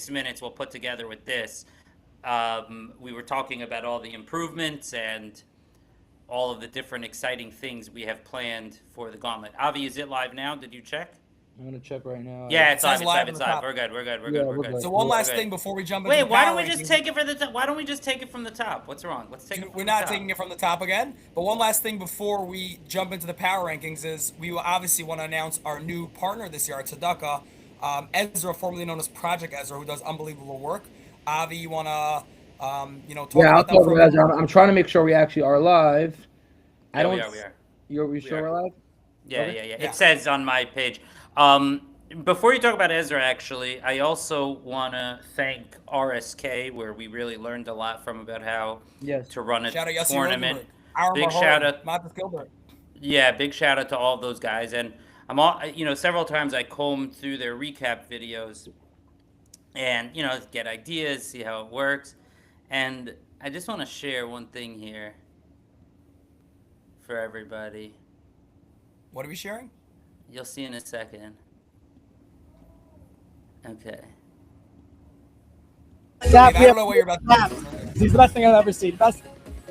6 minutes we'll put together with this. We were talking about all the improvements and all of the different exciting things we have planned for the gauntlet. Avi, is it live now? Did you check? I'm gonna check right now. Yeah, It it's live. says It's live. live on It's the live. top. We're good. We're good. We're Yeah, good. We're we're good. good. So one We're last good. thing before we jump into Wait, the why power don't we just rankings. take it for the top? Why don't we just take it from the top? What's wrong? Let's take it from We're the not top. taking it from the top again. But one last thing before we jump into the power rankings is we will obviously want to announce our new partner this year at Tzedakah, Ezra, formerly known as Project Ezra, who does unbelievable work. Avi, you want to, talk Yeah, I'll about them talk for a about little that. bit? I'm trying to make sure we actually are live. I Yeah, we don't. are. We are. You're We sure are. we're live? Yeah, Okay. yeah, yeah. Yeah. It says on my page. Before you talk about Ezra, actually, I also want to thank RSK, where we really learned a lot from about how Yes. to run a Shout out Yossi tournament. Rosenberg, Aaron Big shout Barholim, out, Matas Gilbert. yeah, big shout out to all those guys. And I'm all, several times I combed through their recap videos and, get ideas, see how it works. And I just want to share one thing here for everybody. What are we sharing? You'll see in a second. Okay. Dave, I don't know what you're about to do. He's the best thing I've ever seen. Best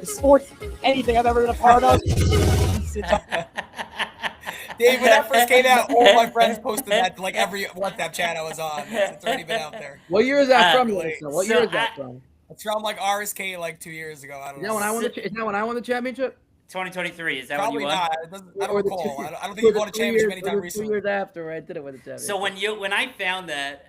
sports, anything I've ever been a part of. Dave, when that first came out, all my friends posted that to like every WhatsApp chat I was on. It's already been out there. What year is that from, Wait, Melissa? What so year is that I- from? It's from like RSK like 2 years ago. I don't Is that know. when I won the? Is that when I won the championship? 2023, is that Probably when you won? not. It doesn't, I don't Or the recall. two- I don't or think you've the won a 2 championship years- anytime or the 2 recently. years after I did it with the championship. So when I found that,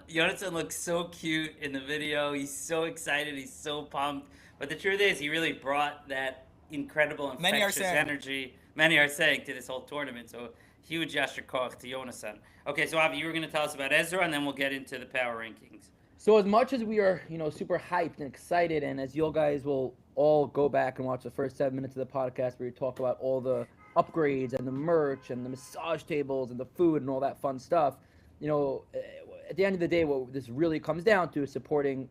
Jonathan looks so cute in the video. He's so excited. He's so pumped. But the truth is, he really brought that incredible Many are infectious saying. energy. Many are saying to this whole tournament. So huge Yasher Koch to Jonathan. Okay, so Avi, you were going to tell us about Ezra, and then we'll get into the power rankings. So as much as we are, super hyped and excited, and as you guys will all go back and watch the first 7 minutes of the podcast where we talk about all the upgrades and the merch and the massage tables and the food and all that fun stuff, at the end of the day, what this really comes down to is supporting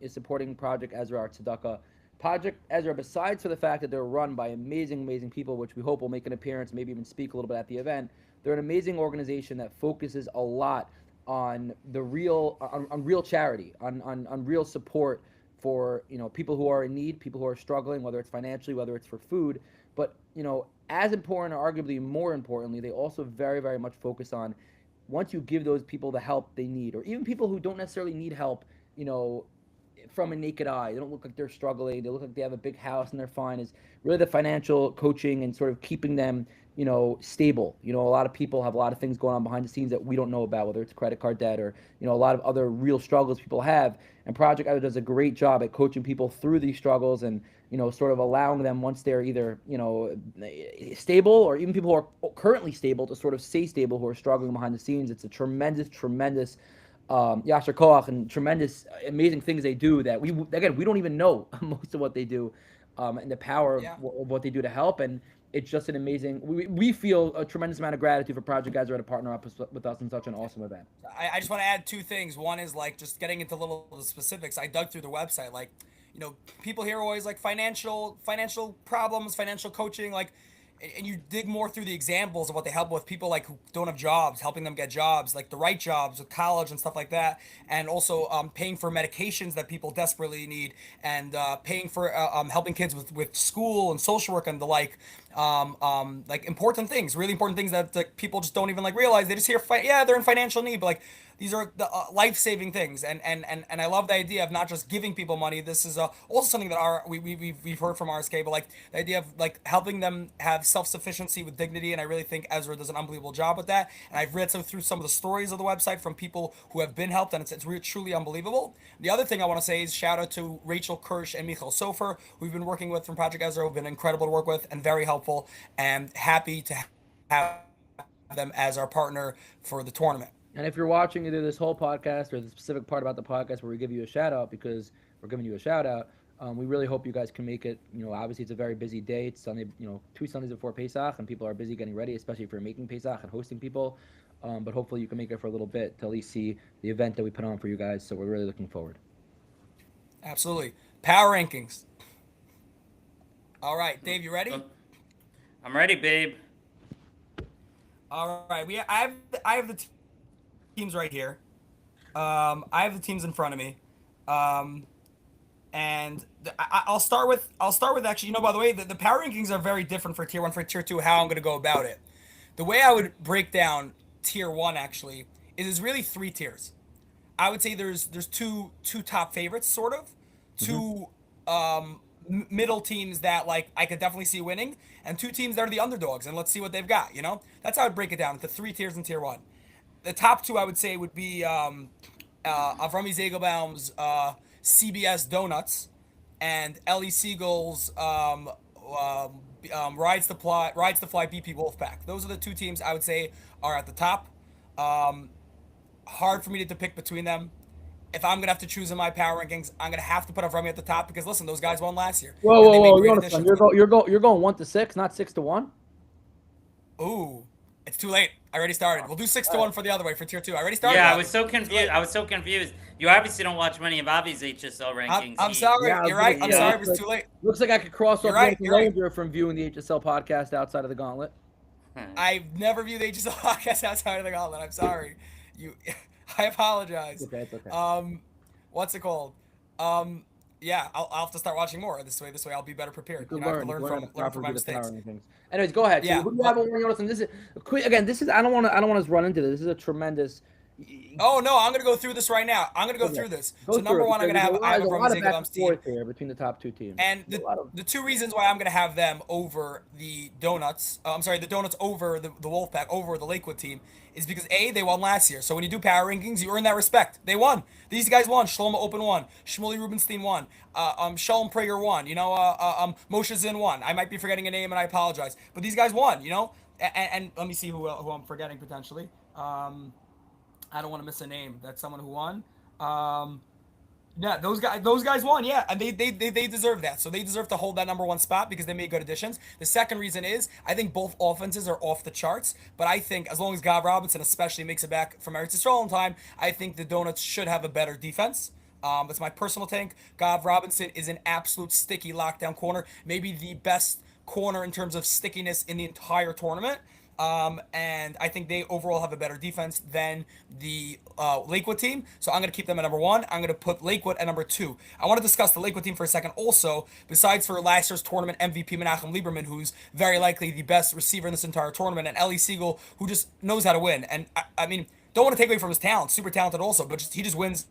Project Ezra, our tzedakah. Project Ezra, besides for the fact that they're run by amazing, amazing people, which we hope will make an appearance, maybe even speak a little bit at the event, they're an amazing organization that focuses a lot on the real real charity, on real support for people who are in need, people who are struggling, whether it's financially, whether it's for food. But as important, or arguably more importantly, they also very, very much focus on once you give those people the help they need, or even people who don't necessarily need help, from a naked eye, they don't look like they're struggling, they look like they have a big house and they're fine, is really the financial coaching and sort of keeping them stable. A lot of people have a lot of things going on behind the scenes that we don't know about, whether it's credit card debt or a lot of other real struggles people have. And Project Either does a great job at coaching people through these struggles and sort of allowing them, once they're either stable, or even people who are currently stable, to sort of stay stable, who are struggling behind the scenes. It's a tremendous Yasher Koach, and tremendous amazing things they do that we don't even know most of what they do, and the power of what they do to help. And it's just an amazing. We feel a tremendous amount of gratitude for Project Ezra to partner up with us in such an awesome event. I just want to add two things. One is like just getting into little specifics. I dug through the website. Like, people here are always like financial problems, financial coaching, like, and you dig more through the examples of what they help with, people like who don't have jobs, helping them get jobs, like the right jobs with college and stuff like that, and also paying for medications that people desperately need, and paying for helping kids with school and social work and the like important things, really important things that people just don't even like realize. They just hear, they're in financial need, but like these are the life-saving things, and I love the idea of not just giving people money. This is also something that we've heard from RSK, but like the idea of like helping them have self-sufficiency with dignity, and I really think Ezra does an unbelievable job with that. And I've read through some of the stories of the website from people who have been helped, and it's really, truly unbelievable. The other thing I want to say is shout out to Rachel Kirsch and Michael Sofer, who we've been working with from Project Ezra, who've been incredible to work with and very helpful, and happy to have them as our partner for the tournament. And if you're watching either this whole podcast or the specific part about the podcast where we give you a shout out, because we're giving you a shout out, we really hope you guys can make it. Obviously it's a very busy day. It's Sunday, 2 Sundays before Pesach, and people are busy getting ready, especially if you're making Pesach and hosting people. But hopefully you can make it for a little bit to at least see the event that we put on for you guys. So we're really looking forward. Absolutely. Power rankings. All right, Dave, you ready? I'm ready, babe. All right, I have the teams right here. I have the teams in front of me. Um, and I'll start with actually, by the way, the power rankings are very different for tier 1 for tier 2 how I'm going to go about it. The way I would break down tier 1 actually is there's really 3 tiers. I would say there's two top favorites sort of, two middle teams that like I could definitely see winning, and 2 teams that are the underdogs, and let's see what they've got. That's how I'd break it down into 3 tiers in tier 1. The top 2 I would say would be Avrami Zegelbaum's CBS Donuts and Ellie Siegel's Rides to Fly BP Wolfpack. Those are the 2 teams I would say are at the top. Um, Hard for me to pick between them. If I'm gonna have to choose in my power rankings, I'm gonna have to put Avrami at the top because listen, those guys won last year. Whoa, and whoa, they made whoa! great You're additions. you're going 1-6, not 6-1. Ooh, it's too late. I already started. We'll do 6-1 for the other way for tier 2. I already started. Yeah, I Robbie. was so confused. I was so confused. You obviously don't watch many of Avi's HSL rankings. I'm sorry. Yeah, I was You're right. gonna- I'm yeah, sorry. It looks was like- too late. Looks like I could cross off You're right, Jonathan you're right. Lozier from viewing the HSL podcast outside of the Gauntlet. I've never viewed the HSL podcast outside of the Gauntlet. I'm sorry. I apologize. It's okay. It's okay. What's it called? Yeah, I'll have to start watching more this way. This way, I'll be better prepared. You I have to can learn learn from how to my do the power mistakes. rankings. Anyways, go ahead. Yeah, So, who do you have over Jonathan? This is quick again. This is I don't want to run into this. This is a tremendous. Oh no, I'm gonna go through this right now. I'm gonna go Okay. through this. Go So through number it, one, I'm because gonna have there's a lot Avrami of back Zegelbaum's and team. forth here between the top 2 teams. And There's a lot of- the 2 reasons why I'm going to have them over the Donuts, the Donuts over the Wolfpack, over the Lakewood team, is because A, they won last year. So when you do power rankings, you earn that respect. They won. These guys won. Shlomo Open won. Shmuley Rubenstein won. Shalom Prager won. Moshe Zinn won. I might be forgetting a name and I apologize. But these guys won, And let me see who I'm forgetting potentially. I don't want to miss a name. That's someone who won. Yeah, those guys won. Yeah, and they deserve that. So they deserve to hold that number 1 spot because they made good additions. The second reason is I think both offenses are off the charts, but I think as long as Gav Robinson especially makes it back from Eretz Yisrael in time, I think the Donuts should have a better defense. That's my personal take. Gav Robinson is an absolute sticky lockdown corner, maybe the best corner in terms of stickiness in the entire tournament. And I think they overall have a better defense than the Lakewood team. So I'm going to keep them at number 1. I'm going to put Lakewood at number 2. I want to discuss the Lakewood team for a second also, besides for last year's tournament MVP Menachem Lieberman, who's very likely the best receiver in this entire tournament, and Ellie Siegel, who just knows how to win. And I mean, don't want to take away from his talent, super talented also, but he just wins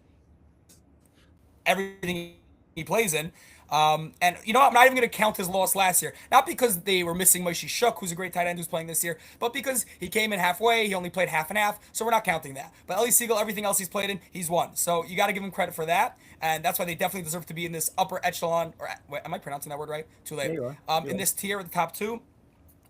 everything he plays in. And you know what? I'm not even going to count his loss last year. Not because they were missing Moshe Shuk, who's a great tight end who's playing this year, but because he came in halfway. He only played half and half, so we're not counting that. But Ellie Siegel, everything else he's played in, he's won. So you got to give him credit for that, and that's why they definitely deserve to be in this upper echelon. Or wait, am I pronouncing that word right? Too late. In this tier, the top 2.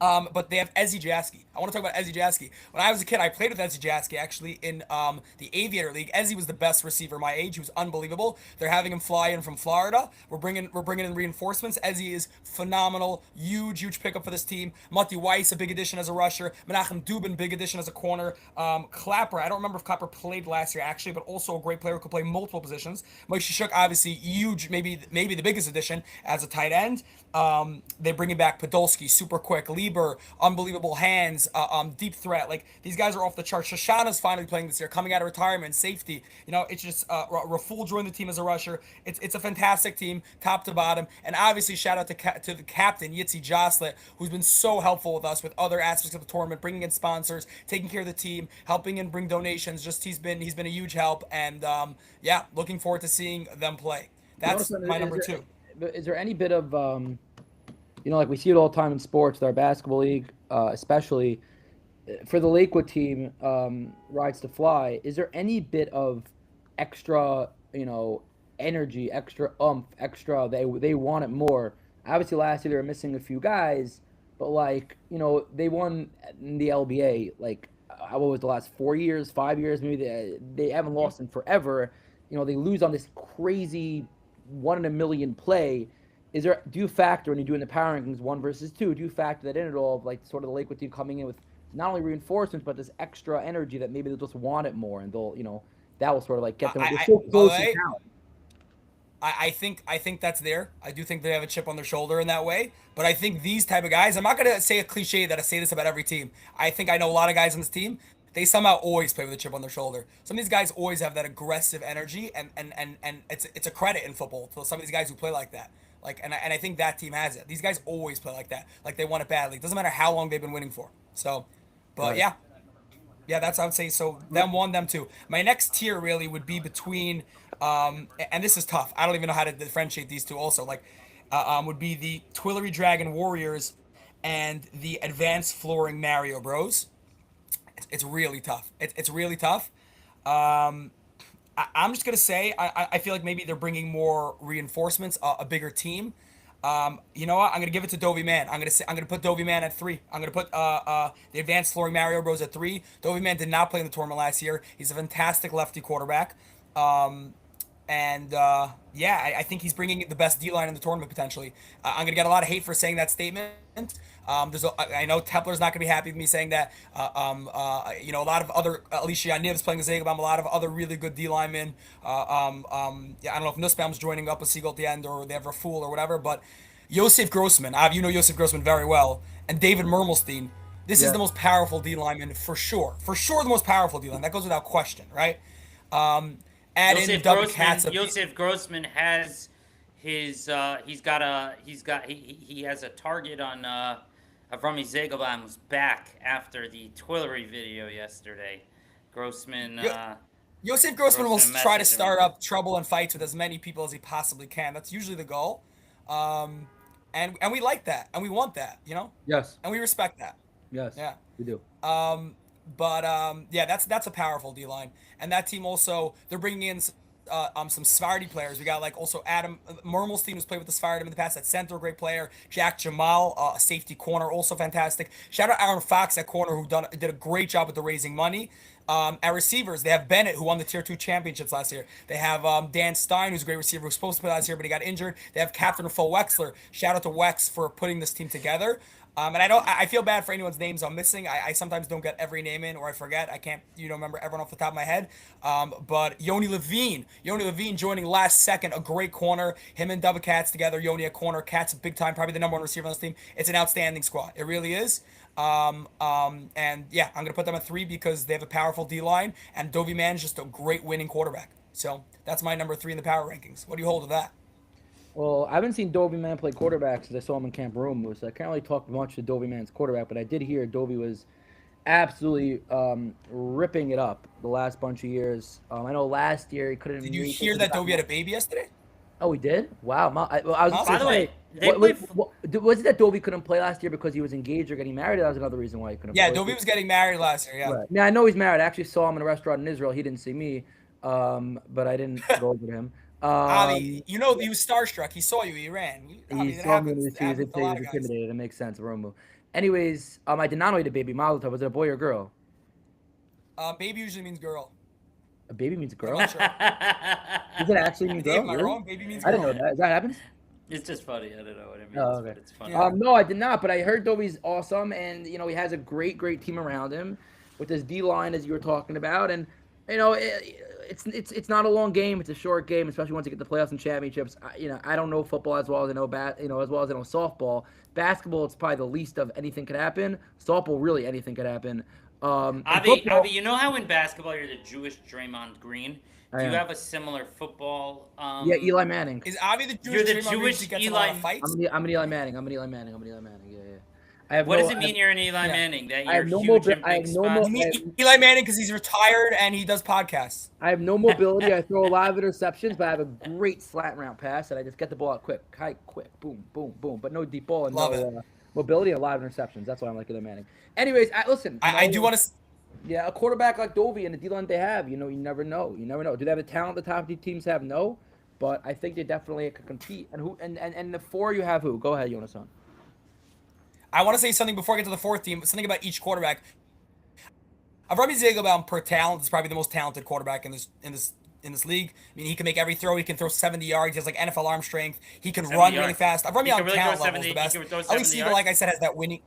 But they have Ezzy Jaski. I want to talk about Ezzy Jaski. When I was a kid, I played with Ezzy Jaski actually in the Aviator League. Ezzy was the best receiver my age. He was unbelievable. They're having him fly in from Florida. We're bringing in reinforcements. Ezzy is phenomenal. Huge pickup for this team. Matti Weiss, a big addition as a rusher. Menachem Dubin, big addition as a corner. Clapper, I don't remember if Clapper played last year actually, but also a great player who could play multiple positions. Moshe Shuk, obviously huge, maybe the biggest addition as a tight end. They're bringing back Podolski, super quick. Lieber, unbelievable hands, deep threat. Like, these guys are off the charts. Shoshana's finally playing this year, coming out of retirement, safety. It's just Raful joined the team as a rusher. It's a fantastic team, top to bottom. And obviously, shout out to the captain, Yitzi Joslet, who's been so helpful with us with other aspects of the tournament, bringing in sponsors, taking care of the team, helping and bring donations. Just he's been a huge help. And yeah, looking forward to seeing them play. That's my number 2. Is there any bit of like we see it all the time in sports, with our basketball league, especially for the Lakewood team, Rides to Fly? Is there any bit of extra, energy, extra extra? They want it more. Obviously, last year they were missing a few guys, but they won in the LBA. What was the last 4 years, 5 years? Maybe they haven't lost in forever. They lose on this crazy 1 in a million play. Do you factor when you're doing the power rankings 1 versus 2? Do you factor that in at all? Of sort of the Lakewood team coming in with not only reinforcements but this extra energy that maybe they'll just want it more, and they'll that will sort of get them. They're so close in talent. I think that's there. I do think they have a chip on their shoulder in that way. But I think these type of guys, I'm not gonna say a cliche that I say this about every team. I think I know a lot of guys on this team they somehow always play with a chip on their shoulder. Some of these guys always have that aggressive energy, and it's a credit in football to some of these guys who play like that. Like, and I think that team has it. These guys always play like that. Like they want it badly. It doesn't matter how long they've been winning for. So, but Right. yeah, that's I would say. So them one, them two. My next tier really would be between, and this is tough. I don't even know how to differentiate these two. Also, like, would be the Twillery Dragon Warriors and the Advanced Flooring Mario Bros. It's really tough. It's really tough. I'm just gonna say I feel like maybe they're bringing more reinforcements, a bigger team. You know what? I'm gonna give it to Dovey Man. I'm gonna put Dovey Man at 3. I'm gonna put the Advanced Flooring Mario Bros at 3. Dovey Man did not play in the tournament last year. He's a fantastic lefty quarterback. Yeah, I think he's bringing the best D line in the tournament potentially. I'm gonna get a lot of hate for saying that statement. I know Tepler's not gonna be happy with me saying that. You know, a lot of other Alicia Nibs playing the Zagabom, a lot of other really good D linemen. Yeah, I don't know if Nussbaum's joining up with Siegel at the end or they have a fool or whatever, but Josef Grossman, you know Josef Grossman very well, and David Mermelstein. This is Yeah. the most powerful D lineman for sure. For sure, the most powerful D line. That goes without question, right? Add in Doug Katz. Josef Grossman has his he has a target on Avrami Zegelbaum's back after the Twillery video yesterday. Grossman Josef Grossman will Grossman try to messaged him. start up trouble and fights with as many people as he possibly can. That's usually the goal. And we like that, and we want that, you know, Yes. and we respect that. Yes. Yeah. We do. Yeah, that's a powerful D line, and that team also they're bringing in some Sephardi players. We got like also Adam Mermelstein, who's played with the Sephardim in the past at center, great player. Jack Jamal, a safety corner, also fantastic. Shout out Aaron Fox at corner, who did a great job with the raising money. At receivers, they have Bennett, who won the Tier 2 championships last year. They have Dan Stein, who's a great receiver, who was supposed to play last year, but he got injured. They have Captain Phil Wexler. Shout out to Wex for putting this team together. And I feel bad for anyone's names I'm missing. I sometimes don't get every name in, or I forget. I can't, remember everyone off the top of my head. But Yoni Levine joining last second, a great corner. Him and Dubba Katz together. Yoni at corner. Katz big time, probably the number 1 receiver on this team. It's an outstanding squad. It really is. And yeah, I'm gonna put them at 3 because they have a powerful D line, and Dovey Man's just a great winning quarterback. So that's my number 3 in the power rankings. What do you hold of that? Well, I haven't seen Dovey Man play quarterback since I saw him in Camp Rome, so I can't really talk much to Dovey Man's quarterback, but I did hear Dovey was absolutely ripping it up the last bunch of years. I know last year he couldn't. Did you make hear it that to Dovey had a baby yesterday? Oh, he did? Wow. I was By gonna the way, say, they was it that Dovey couldn't play last year because he was engaged or getting married? That was another reason why he couldn't Yeah, play. Dovey was getting married last year. Yeah. Right. Yeah, I know he's married. I actually saw him in a restaurant in Israel. He didn't see me, but I didn't go over to him. Avi, he was starstruck. He saw you. He ran. He It saw me happens. when It he happens was to a lot of guys. intimidated. It makes sense, Romu. Anyways, I did not know he had a baby. Mazel tov. Was it a boy or a girl? Baby usually means girl. A baby means a girl? I'm not sure. Does it actually mean Dave, girl? am I Really? wrong? Baby means I girl. didn't know that. That happens? It's just funny. I don't know what it means, Oh, okay. but it's funny. Yeah. No, I did not. But I heard Dovey's awesome, and he has a great team around him with his D line, as you were talking about, and it's not a long game. It's a short game, especially once you get the playoffs and championships. I don't know football as well as I know as well as I know softball. Basketball, it's probably the least of anything could happen. Softball, really anything could happen. Avi, you know how in basketball you're the Jewish Draymond Green? Do you am. have a similar football? Yeah, Eli Manning. Is Avi the You're Jewish the Draymond Green Jewish who gets in a lot of Eli- fights? I'm an Eli Manning. Yeah. I have What no, does it mean you're an Eli yeah. Manning? That I you're have no huge mobi- in I big have no spots? mo- You mean Eli Manning because he's retired and he does podcasts. I have no mobility. I throw a lot of interceptions, but I have a great slant route pass, and I just get the ball out quick, boom, boom, boom. But no deep ball and Love no mobility and a lot of interceptions. That's why I'm like Eli Manning. Anyways, listen. I do want to. Yeah, a quarterback like Dovey and the D-line they have, you never know. You never know. Do they have the talent the top teams have? No. But I think they definitely could compete. And the 4 you have who? Go ahead, Jonas-san. I want to say something before I get to the 4th team. Something about each quarterback. Avrami Zegelbaum per talent is probably the most talented quarterback in this league. I mean, he can make every throw. He can throw 70 yards. He has like NFL arm strength. He can 70 run yards. really fast. Avrami He on can really talent throw level is 70 the best. he can throw At 70 least he, yards. like I said, has that winning.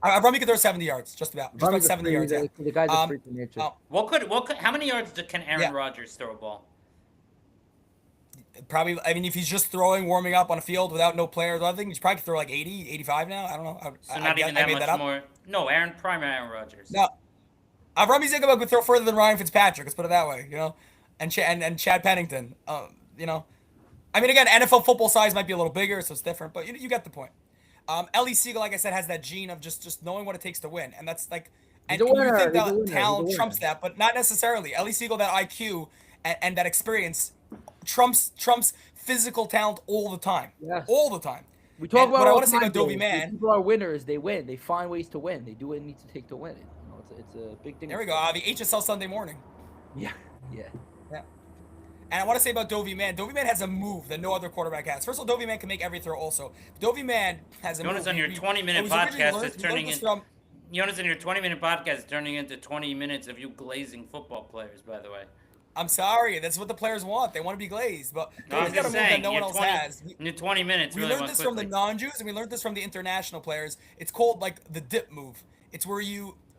Avrami can throw 70 yards, just about 70 yards. Yeah. The guy's a freak in nature. How many yards can Aaron Yeah. Rodgers throw a ball? Probably, I mean, if he's just warming up on a field without no players, I think he's probably throw like 80, 85 now. I don't know. So not even I that made much that up. more. No, prime Aaron Rodgers. No, Remy Zingerman could throw further than Ryan Fitzpatrick. Let's put it that way, you know, and Chad Pennington. You know, I mean, again, NFL football size might be a little bigger, so it's different, but you get the point. Ellie Siegel, like I said, has that gene of just knowing what it takes to win, and that's like, and He's a winner. you think He's a that winner. talent He's a trumps winner. that, but not necessarily. Ellie Siegel, that IQ and that experience trumps physical talent all the time. Yes. All the time. We talk And about what I all want to say the about time, Dovey Dave. Man. People are winners. They win. They find ways to win. They do what it needs to take to win it. You know, it's a big thing. There we go. The HSL Sunday morning. Yeah. Yeah. Yeah. And I want to say about Dovey Man. Dovey Man has a move that no other quarterback has. First of all, Dovey Man can make every throw also. Dovey Man has a Jonas, move. on your 20-minute podcast is turning in. From, Jonas, in your 20-minute podcast is turning into 20 minutes of you glazing football players, by the way. I'm sorry. That's what the players want. They want to be glazed. But No, I'm Dovey's got a just move that saying, no one your else 20 has. in your 20 minutes We really learned went this from the quickly. non-Jews, and we learned this from the international players. It's called like the dip move. It's where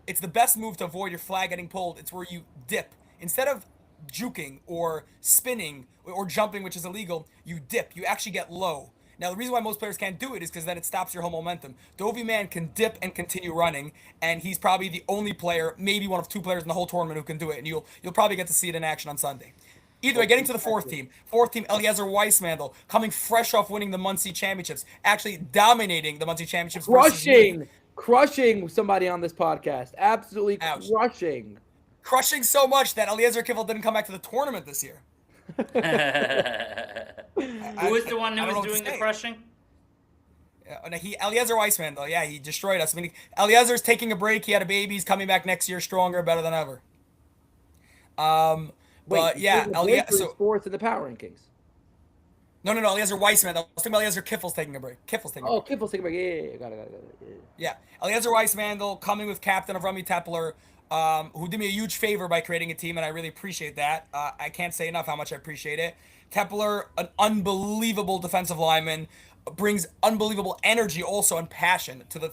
it's the best move to avoid your flag getting pulled. It's where you dip. Instead of juking or spinning or jumping, which is illegal, you dip. You actually get low. Now, the reason why most players can't do it is because then it stops your whole momentum. Dovey Man can dip and continue running, and he's probably the only player, maybe one of two players in the whole tournament who can do it, and you'll probably get to see it in action on Sunday. Either way, getting to the fourth team, Eliezer Weissmandl, coming fresh off winning the Muncie Championships, actually dominating the Muncie Championships. Crushing somebody on this podcast. Absolutely Ouch. Crushing so much that Eliezer Kiffel didn't come back to the tournament this year. Who was the one I who don't know was what to doing the say. crushing? Eliezer Weissmandl, yeah, he destroyed us. I mean, Eliezer's taking a break. He had a baby. He's coming back next year stronger, better than ever. But yeah, so fourth in the power rankings. No, Eliezer Weissmandl. I was thinking about Eliezer Kiffel's taking a break. Kiffel's taking a break. Kiffel's taking a break. Yeah. Got it. Yeah. Eliezer Weissmandl coming with captain of Remy Tepler, who did me a huge favor by creating a team, and I really appreciate that. I can't say enough how much I appreciate it. Tepler, an unbelievable defensive lineman, brings unbelievable energy also and passion to the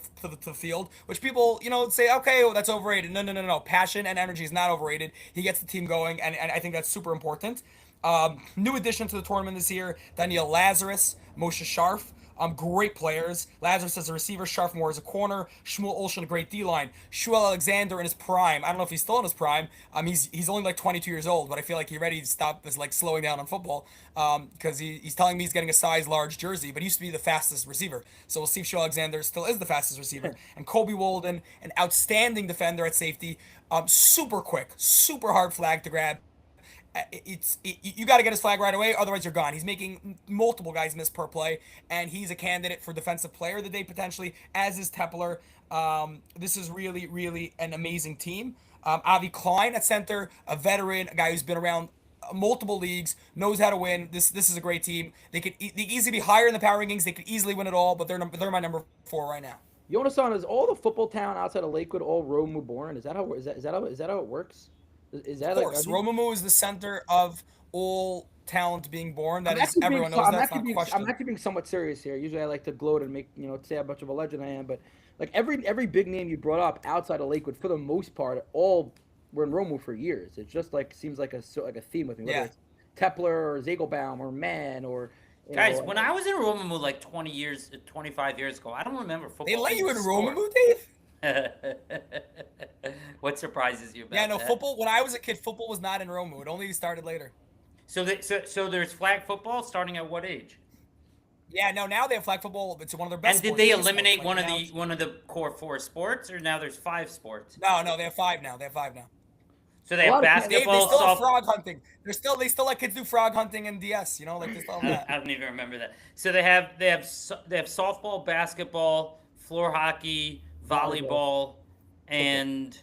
field, which people, say, okay, well, that's overrated. No. Passion and energy is not overrated. He gets the team going, and I think that's super important. New addition to the tournament this year, Daniel Lazarus, Moshe Sharf. Great players. Lazarus as a receiver, Sharf more as a corner. Shmuel Olshan, a great D-line. Shuel Alexander in his prime. I don't know if he's still in his prime. He's only like 22 years old, but I feel like he's ready to stop this slowing down on football. Because he's telling me he's getting a size large jersey, but he used to be the fastest receiver. So we'll see if Shuel Alexander still is the fastest receiver. And Kobe Walden, an outstanding defender at safety. Super quick, super hard flag to grab. You got to get his flag right away, otherwise you're gone. He's making multiple guys miss per play, and he's a candidate for defensive player of the day potentially, as is Tepler. This is really, really an amazing team. Avi Klein at center, a veteran, a guy who's been around multiple leagues, knows how to win. This is a great team. They easily be higher in the power rankings. They could easily win it all, but they're my number 4 right now. Jonas-san, is all the football town outside of Lakewood all Romu born? Is that how it works? Is that of course, Romumu is the center of all talent being born. That is, everyone knows that's not a question. I'm actually being somewhat serious here. Usually I like to gloat and make, say how much of a legend I am, but like every big name you brought up outside of Lakewood, for the most part, all were in Romu for years. It just seems like a theme with me. Whether it's Tepler or Zagelbaum or Mann or guys, when I was in Romumu 25 years ago, I don't remember football. They let you in Romumu, Dave? What surprises you about that? that? Football. When I was a kid, football was not in Romu. It only started later. So there's flag football starting at what age? Yeah, no. Now they have flag football. It's one of their best. And did they eliminate one of the core 4 sports, or now there's 5 sports? No. They have 5 now. So they have basketball. They still have frog hunting. They still let kids do frog hunting and DS. They still have that. I don't even remember that. So they have softball, basketball, floor hockey, volleyball, and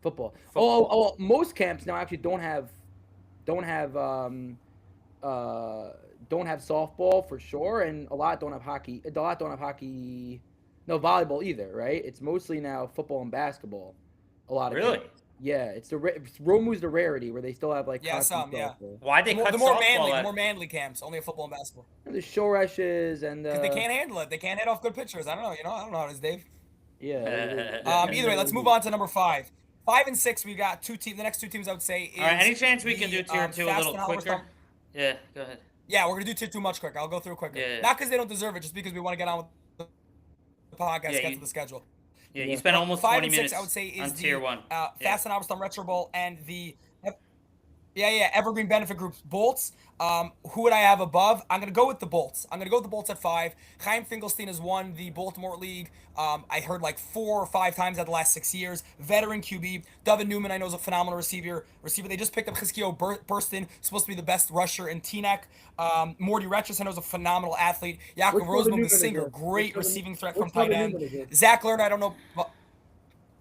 football. Oh, most camps now actually don't have softball for sure, and a lot don't have hockey. No volleyball either, right? It's mostly now football and basketball. A lot of really. Camps. Yeah, Romu's the rarity where they still have some. Why'd they cut the more manly camps? Only have football and basketball. And the Shoreshes and because they can't handle it. They can't hit off good pitchers. I don't know. I don't know how it is, Dave. Yeah. Either way, let's move on to number 5. 5 and 6, we got 2 teams. The next 2 teams I would say is. All right. Any chance we can do tier 2 a little quicker? Yeah. Go ahead. Yeah, we're gonna do tier 2 much quicker. I'll go through quicker. Yeah. Not because they don't deserve it, just because we want to get on with the podcast, get to the schedule. Yeah, you spent almost 5 20 and 6, minutes I would say, is on the tier 1. Fast and Albertson Retro Bowl and the Evergreen Benefit Groups Bolts. Who would I have above? I'm going to go with the Bolts. I'm going to go with the Bolts at 5. Chaim Finkelstein has won the Baltimore League. I heard like 4 or 5 times out of the last 6 years. Veteran QB. Devin Newman, I know, is a phenomenal receiver. They just picked up Chizkio Burston, supposed to be the best rusher in Teaneck. Morty Retchus, I know, is a phenomenal athlete. Yaakov Rosenbaum, the singer, great receiving threat from tight end. Zach Lerner, I don't know.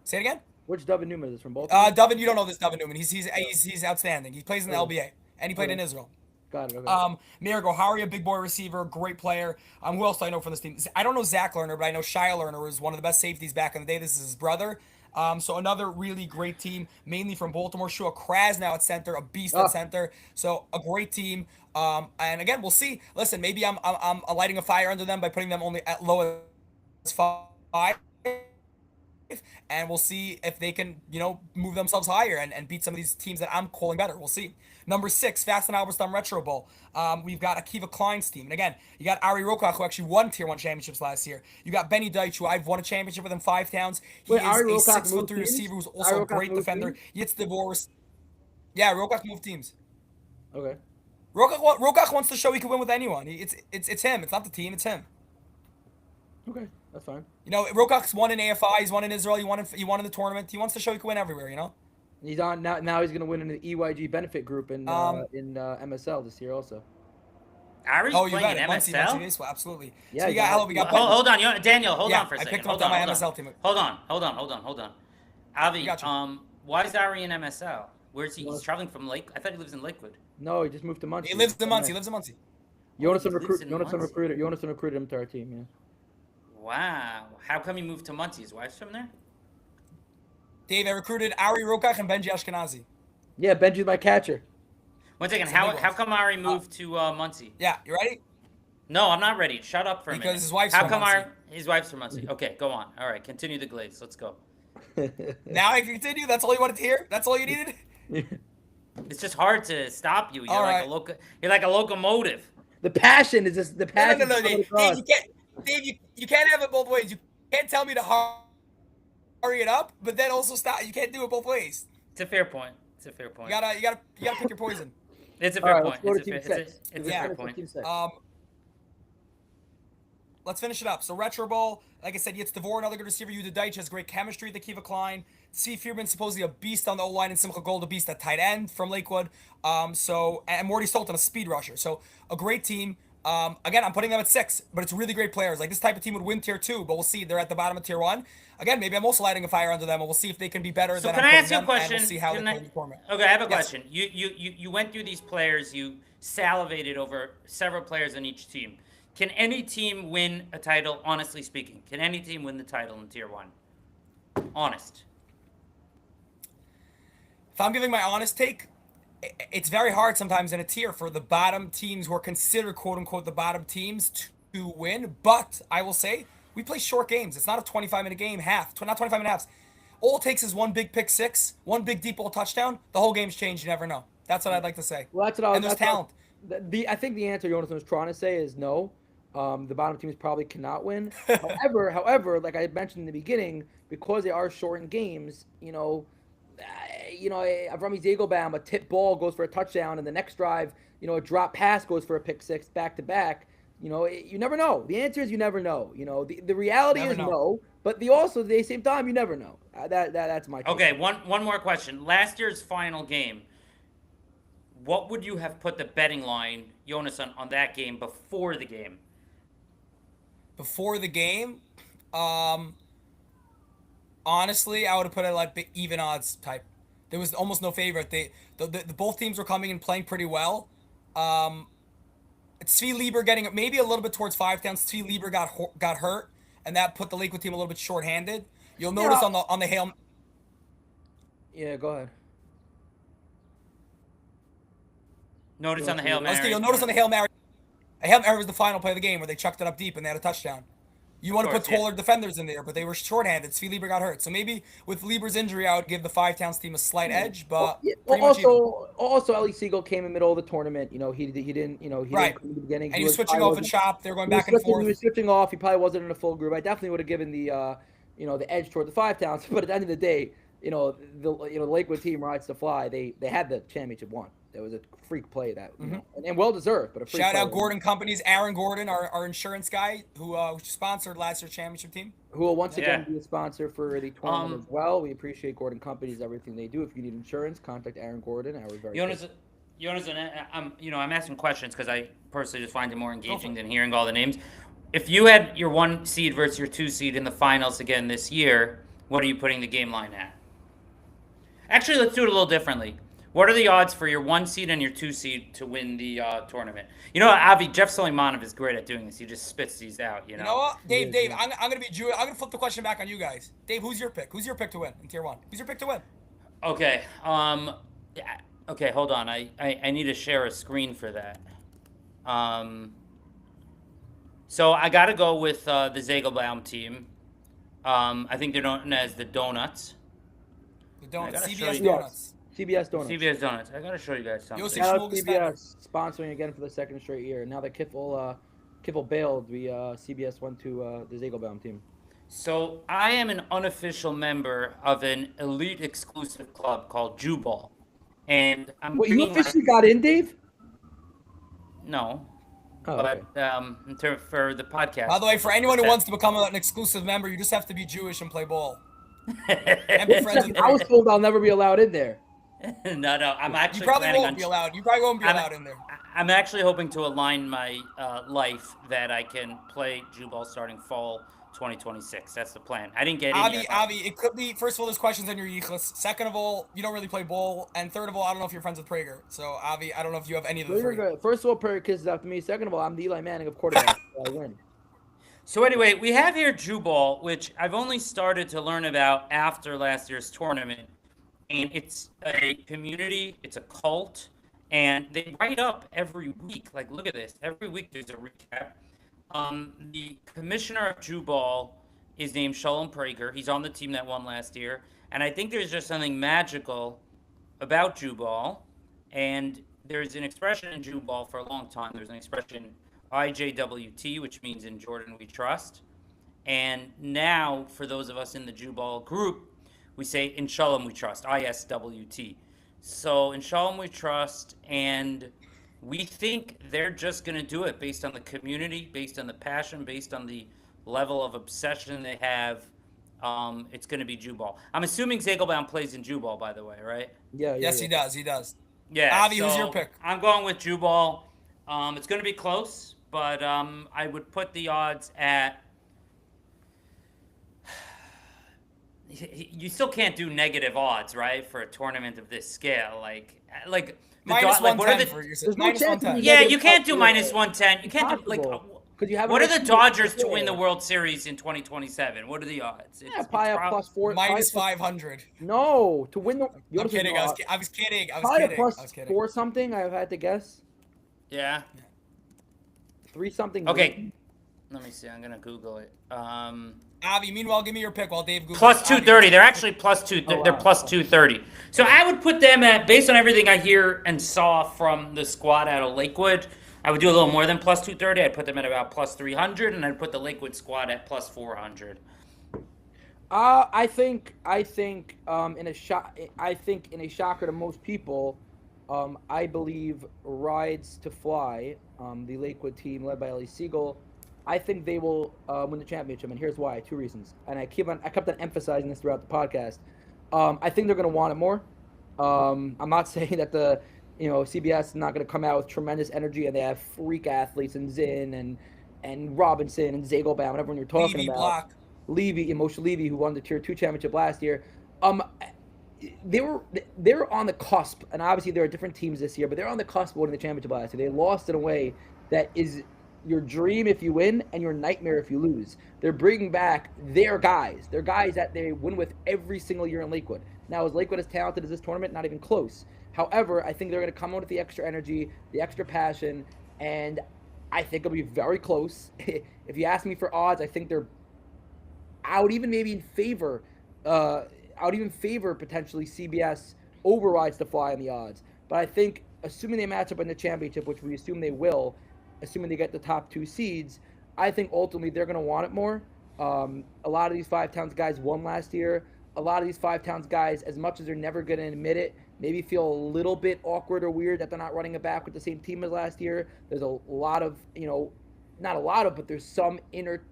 Say it again? Which Devin Newman is this, from Baltimore? Devin, you don't know this Devin Newman. He's outstanding. He plays in the LBA, and he played in Israel. Got it. Okay. Mir Gohari, a big boy receiver, great player. Who else do I know from this team? I don't know Zach Lerner, but I know Shia Lerner was one of the best safeties back in the day. This is his brother. So another really great team, mainly from Baltimore. Shua Kraz now at center, a beast at center. So a great team. And again, we'll see. Listen, maybe I'm lighting a fire under them by putting them only at low as 5. And we'll see if they can, move themselves higher and beat some of these teams that I'm calling better. We'll see. Number 6, Fast and Albertson Retro Bowl. We've got Akiva Klein's team. And again, you got Ari Rokach, who actually won Tier 1 championships last year. You got Benny Deitch, who I've won a championship with in 5 towns. He is Ari a Rokach 6'3" receiver who's also a great defender. Yitz Devor. Yeah, Rokach moved teams. Okay. Rokach wants to show he can win with anyone. It's him. It's not the team. It's him. Okay, that's fine. Rokach's won in AFI. He's won in Israel. He won in the tournament. He wants to show he can win everywhere. He's on now. Now he's going to win in the EYG benefit group in MSL this year also. Ari's playing in MSL? Muncie, absolutely. Yeah, so we got hold on, Daniel. Hold on for a I second. picked him up on my MSL team. Hold on. Avi, why is Ari in MSL? Where's he? He's traveling from Lake. I thought he lives in Lakewood. No, he just moved to Muncie. He lives in Muncie. Jonas recruited him to our team. Yeah. Wow. How come he moved to Muncie? His wife's from there? Dave, I recruited Ari Rokach and Benji Ashkenazi. Yeah, Benji's my catcher. One second. How come Ari moved to Muncie? Yeah, you ready? No, I'm not ready. Shut up for a minute. Because his wife's from Muncie. His wife's from Muncie. Okay, go on. All right, continue the glaze. Let's go. Now I can continue? That's all you wanted to hear? That's all you needed? It's just hard to stop you. You're like a locomotive. The passion is just the passion. No, Dave, you can't have it both ways. You can't tell me to hurry it up, but then also stop. You can't do it both ways. It's a fair point. You gotta pick your poison. It's a fair point. It's a fair point. Let's finish it up. So Retro Bowl, like I said, Yitz Devor, another good receiver. Yuda Deitch has great chemistry with Akiva Klein. Steve Fearman, supposedly a beast on the O-line, and Simcha Gold, a beast at tight end from Lakewood. And Morty Sultan, a speed rusher. So a great team. Again, I'm putting them at 6, but it's really great players. Like, this type of team would win Tier 2, but we'll see. They're at the bottom of Tier 1. Again, maybe I'm also lighting a fire under them, and we'll see if they can be better than I'm putting them. So can I ask you a question? And we'll see how they perform. Okay, I have a question. You went through these players. You salivated over several players on each team. Can any team win a title, honestly speaking? Can any team win the title in Tier 1? Honest. If I'm giving my honest take, it's very hard sometimes in a tier for the bottom teams who are considered, quote-unquote, the bottom teams to win. But I will say, we play short games. It's not a 25-minute game, not 25-minute halves. All it takes is one big pick six, one big deep ball touchdown. The whole game's changed. You never know. That's what I'd like to say. Well, that's what I was. And there's talent. I think the answer Jonathan was trying to say is no. The bottom teams probably cannot win. However, like I mentioned in the beginning, because they are shortened games, Avrami Zegelbaum, a tip ball goes for a touchdown, and the next drive, a drop pass goes for a pick six back to back. You never know. The answer is you never know. The reality is no, but at the same time, you never know. That's my take. Okay, one more question. Last year's final game, what would you have put the betting line, Jonas, on that game before the game? Before the game, honestly, I would have put it like even odds type. There was almost no favorite. The both teams were coming and playing pretty well. Tzvi Lieber getting maybe a little bit towards 5 downs. Tzvi Lieber got hurt, and that put the Lakewood team a little bit short-handed. You'll notice on the Hail. Yeah, go ahead. Notice on the Hail Mary. You'll notice on the Hail Mary. A Hail Mary was the final play of the game where they chucked it up deep and they had a touchdown. You want to put taller defenders in there, but they were short-handed. Tzvi Lieber got hurt, so maybe with Lieber's injury, I would give the 5 towns team a slight edge. But also, Ellie Siegel came in the middle of the tournament. He didn't come in the beginning. And he was switching off and chop. They were going back and forth. He was switching off. He probably wasn't in a full group. I definitely would have given the the edge toward the 5 towns. But at the end of the day, the Lakewood team rides to fly. They had the championship won. There was a freak play that and well deserved, but a freak Shout play out Gordon Companies, Aaron Gordon, our insurance guy who sponsored last year's championship team. who will once again Yeah. be a sponsor for the tournament as well. We appreciate Gordon Companies, everything they do. If you need insurance, contact Aaron Gordon. Jonas, I'm asking questions because I personally just find it more engaging than hearing all the names. If you had your 1 seed versus your 2 seed in the finals again this year, what are you putting the game line at? Actually, let's do it a little differently. What are the odds for your 1 seed and your 2 seed to win the tournament? Avi, Jeff Suleimanov is great at doing this. He just spits these out, You know what? Dave, I'm going to be Jewish. I'm going to flip the question back on you guys. Dave, who's your pick? Who's your pick to win in Tier 1? Who's your pick to win? Okay. Okay, hold on. I need to share a screen for that. So I got to go with the Zagelbaum team. I think they're known as the Donuts. The Donuts. gotta show CBS you- Donuts. CBS Donuts. CBS Donuts. I got to show you guys something. Yossi Shout out Schmulgis CBS sponsoring again for the 2nd straight year. Now that Kiffle bailed, CBS went to the Zagelbaum team. So I am an unofficial member of an elite exclusive club called Jubal. And I'm Wait, you bringing my- officially got in, Dave? No. Oh, But okay. for the podcast. By the way, for anyone who wants to become an exclusive member, you just have to be Jewish and play ball. And be friends with I was told I'll never be allowed in there. No, I'm You actually probably planning won't on. be allowed. You probably won't be allowed in there. I'm actually hoping to align my life that I can play Jubal starting fall 2026. That's the plan. I didn't get in yet. Avi, it could be, first of all, there's questions on your yichus. Second of all, you don't really play ball. And third of all, I don't know if you're friends with Prager. So, Avi, I don't know if you have any of the You're three. good. First of all, Perry kisses after me. Second of all, I'm the Eli Manning of quarterback. So I win. So anyway, we have here Jubal, which I've only started to learn about after last year's tournament. And it's a community, it's a cult, and they write up every week. Like, look at this. Every week there's a recap. The commissioner of Jubal is named Shalom Prager. He's on the team that won last year. And I think there's just something magical about Jubal. And there's an expression in Jubal for a long time. There's an expression IJWT, which means in Jordan we trust. And now, for those of us in the Jubal group, we say in Shalom we trust, ISWT. So in Shalom we trust, and we think they're just going to do it based on the community, based on the passion, based on the level of obsession they have. It's going to be Jubal. I'm assuming Zagelbaum plays in Jubal, by the way, right? Yeah. Yes, he does. He does. Yeah. Avi, who's your pick? I'm going with Jubal. It's going to be close, but I would put the odds at. You still can't do negative odds, right, for a tournament of this scale. Like Minus what are 110 the? for you. There's no Minus chance 110. you Yeah, negative you can't do odds minus for it. 110. You can't do like. Impossible. 'Cause you haven't What are really the seen it Dodgers to before. win the World Series in 2027? What are the odds? Yeah, probably a plus 4. Minus probably 500. No, to win the. I'm kidding. I was kidding. I was Probably a kidding. plus I was kidding. 4 something. I've had to guess Yeah. 3 something. Okay. Let me see. I'm gonna Google it. Avi, meanwhile, give me your pick while Dave Googles. Plus Avi, 230. They're actually plus two. Oh, They're wow. plus 230. So I would put them at, based on everything I hear and saw from the squad out of Lakewood, I would do a little more than plus 230. I'd put them at about plus 300, and I'd put the Lakewood squad at plus 400. I think in a shocker to most people, I believe Rides to Fly, the Lakewood team led by Ellie Siegel, I think they will win the championship, and here's why. 2 reasons, and I kept on emphasizing this throughout the podcast. I think they're going to want it more. I'm not saying that the CBS is not going to come out with tremendous energy, and they have freak athletes in Zinn and Robinson and Zagelbaum and everyone you're talking Levy, about. Block. Levy, Moshe Levy, who won the Tier 2 championship last year. They're on the cusp, and obviously there are different teams this year, but they're on the cusp of winning the championship last year. They lost in a way that is your dream if you win and your nightmare if you lose. They're bringing back their guys. They're guys that they win with every single year in Lakewood. Now, is Lakewood as talented as this tournament? Not even close. However, I think they're going to come out with the extra energy, the extra passion, and I think it'll be very close. If you ask me for odds, I think I would even favor potentially CBS overrides to Fly in the odds. But I think, assuming they match up in the championship, which we assume they will, assuming they get the top 2 seeds, I think ultimately they're going to want it more. A lot of these Five Towns guys won last year. A lot of these Five Towns guys, as much as they're never going to admit it, maybe feel a little bit awkward or weird that they're not running it back with the same team as last year. There's a lot of, not a lot of, but there's some inner,